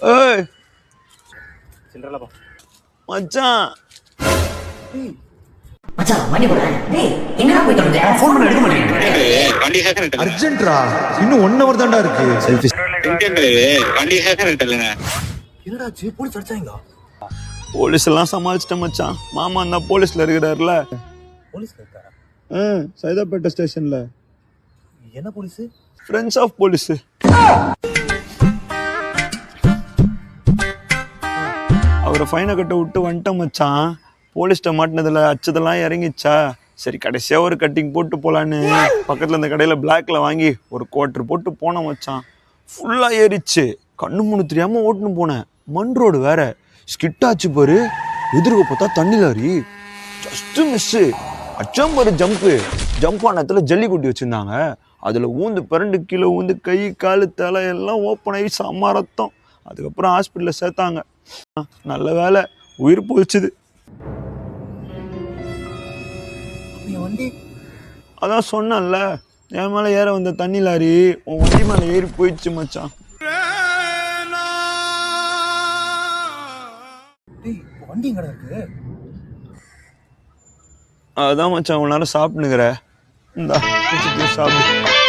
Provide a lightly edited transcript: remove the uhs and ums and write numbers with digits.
ஏய் சில்லறலப்பா மச்சான் மச்சான் வண்டி போடா. டேய் எங்கடா போய் தொலைஞ்ச? ஃபோன் பண்ண எடுக்க மாட்டேங்கிறீங்க. வண்டி ஹேக்கர் அர்ஜென்ட்ரா இன்னும் 1 hour தான்டா இருக்கு. செல்ஃபி வண்டி ஹேக்கர் இல்லைங்க. என்னடாச்சு போலீஸ் அடிச்சாங்க? போலீஸ் எல்லாம் சமாளிச்சிட்டேன் மச்சான். மாமா அந்த போலீஸ்ல இருக்கிறாருல. போலீஸ் இருக்காரா? சைதாப்பேட்டை ஸ்டேஷன்ல. என்ன போலீஸ்? Friends of police. அவரை ஃபைனை கட்ட விட்டு வந்துட்டேன் மச்சான். போலீஸ்ட்ட மாட்டினதில் அச்சதெல்லாம் இறங்கிச்சா. சரி கடைசியாக ஒரு கட்டிங் போட்டு போகலான்னு பக்கத்தில் இந்த கடையில் பிளாக்ல வாங்கி ஒரு குவார்ட்ரு போட்டு போனேன் மச்சான். ஃபுல்லாக ஏறிச்சு. கண்ணு மூணு தெரியாமல் ஓட்டுன்னு போனேன். மண் ரோடு வேற. ஸ்கிட்டாச்சு பாரு. எதிர்க்க பார்த்தா தண்ணி லாரி. Just miss. அச்சம் பாரு ஜம்ப் ஆனத்தில் ஜல்லி கொட்டி வச்சுருந்தாங்க. அதில் ஊந்து பிறண்டு கீழே ஊந்து கை காலு தலை எல்லாம் ஓப்பன் ஆகி செம்ம ரத்தம். அதுக்கப்புறம் ஹாஸ்பிட்டலில் சேர்த்தாங்க. நல்ல வேலை உயிர் போச்சுது. வண்டி அதான் சொன்னேன்ல, என் மேலே ஏற வந்த தண்ணி லாரி உன் வண்டி மேலே ஏறி போயிடுச்சு மச்சான். வண்டி எங்கடா இருக்கு? அதான் மச்சான் உன் நேரம் சாப்பிட்டுனுக்குற. இந்தா சாப்பிடு.